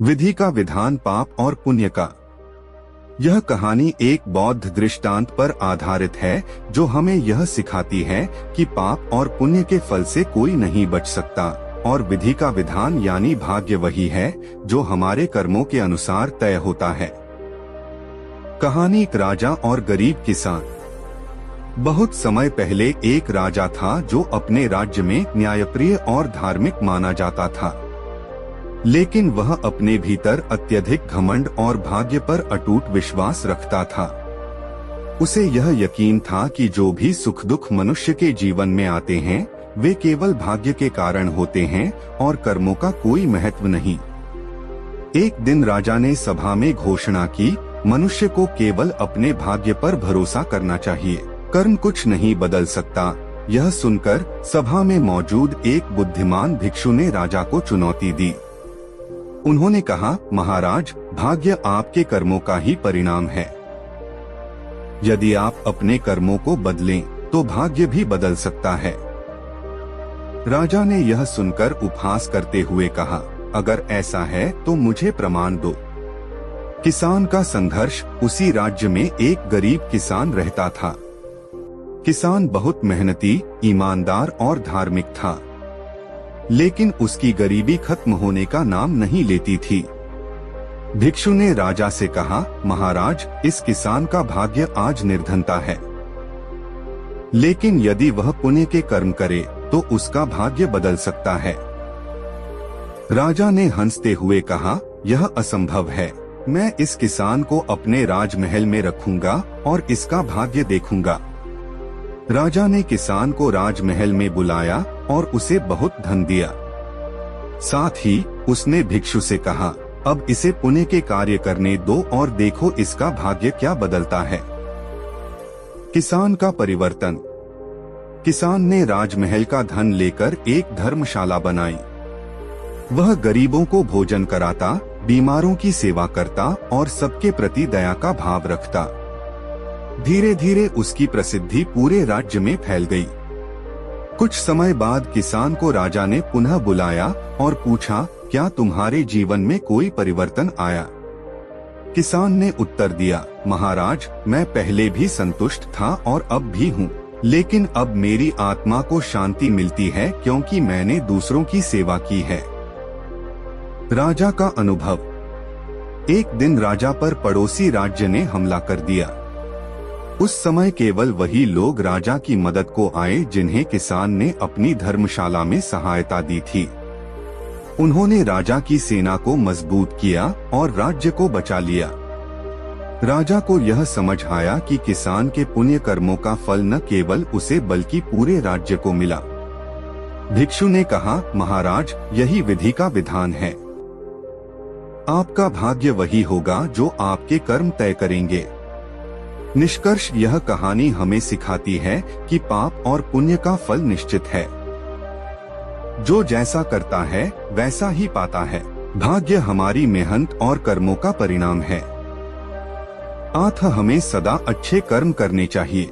विधि का विधान पाप और पुण्य का। यह कहानी एक बौद्ध दृष्टांत पर आधारित है जो हमें यह सिखाती है कि पाप और पुण्य के फल से कोई नहीं बच सकता और विधि का विधान यानी भाग्य वही है जो हमारे कर्मों के अनुसार तय होता है। कहानी एक राजा और गरीब किसान। बहुत समय पहले एक राजा था जो अपने राज्य में न्यायप्रिय और धार्मिक माना जाता था, लेकिन वह अपने भीतर अत्यधिक घमंड और भाग्य पर अटूट विश्वास रखता था। उसे यह यकीन था कि जो भी सुख दुख मनुष्य के जीवन में आते हैं वे केवल भाग्य के कारण होते हैं और कर्मों का कोई महत्व नहीं। एक दिन राजा ने सभा में घोषणा की, मनुष्य को केवल अपने भाग्य पर भरोसा करना चाहिए, कर्म कुछ नहीं बदल सकता। यह सुनकर सभा में मौजूद एक बुद्धिमान भिक्षु ने राजा को चुनौती दी। उन्होंने कहा, महाराज, भाग्य आपके कर्मों का ही परिणाम है। यदि आप अपने कर्मों को बदलें तो भाग्य भी बदल सकता है। राजा ने यह सुनकर उपहास करते हुए कहा, अगर ऐसा है तो मुझे प्रमाण दो। किसान का संघर्ष। उसी राज्य में एक गरीब किसान रहता था। किसान बहुत मेहनती, ईमानदार और धार्मिक था, लेकिन उसकी गरीबी खत्म होने का नाम नहीं लेती थी। भिक्षु ने राजा से कहा, महाराज, इस किसान का भाग्य आज निर्धनता है, लेकिन यदि वह पुण्य के कर्म करे तो उसका भाग्य बदल सकता है। राजा ने हंसते हुए कहा, यह असंभव है। मैं इस किसान को अपने राजमहल में रखूंगा और इसका भाग्य देखूंगा। राजा ने किसान को राजमहल में बुलाया और उसे बहुत धन दिया। साथ ही उसने भिक्षु से कहा, अब इसे पुण्य के कार्य करने दो और देखो इसका भाग्य क्या बदलता है। किसान का परिवर्तन। किसान ने राजमहल का धन लेकर एक धर्मशाला बनाई। वह गरीबों को भोजन कराता, बीमारों की सेवा करता और सबके प्रति दया का भाव रखता। धीरे धीरे उसकी प्रसिद्धि पूरे राज्य में फैल गई। कुछ समय बाद किसान को राजा ने पुनः बुलाया और पूछा, क्या तुम्हारे जीवन में कोई परिवर्तन आया? किसान ने उत्तर दिया, महाराज, मैं पहले भी संतुष्ट था और अब भी हूँ, लेकिन अब मेरी आत्मा को शांति मिलती है क्योंकि मैंने दूसरों की सेवा की है। राजा का अनुभव। एक दिन राजा पर पड़ोसी राज्य ने हमला कर दिया। उस समय केवल वही लोग राजा की मदद को आए जिन्हें किसान ने अपनी धर्मशाला में सहायता दी थी। उन्होंने राजा की सेना को मजबूत किया और राज्य को बचा लिया। राजा को यह समझ आया कि किसान के पुण्य कर्मों का फल न केवल उसे बल्कि पूरे राज्य को मिला। भिक्षु ने कहा, महाराज, यही विधि का विधान है। आपका भाग्य वही होगा जो आपके कर्म तय करेंगे। निष्कर्ष, यह कहानी हमें सिखाती है कि पाप और पुण्य का फल निश्चित है। जो जैसा करता है वैसा ही पाता है। भाग्य हमारी मेहनत और कर्मों का परिणाम है। अतः हमें सदा अच्छे कर्म करने चाहिए।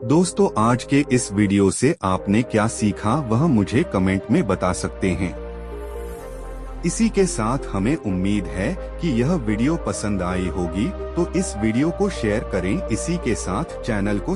दोस्तों, आज के इस वीडियो से आपने क्या सीखा वह मुझे कमेंट में बता सकते हैं। इसी के साथ हमें उम्मीद है कि यह वीडियो पसंद आई होगी, तो इस वीडियो को शेयर करें। इसी के साथ चैनल को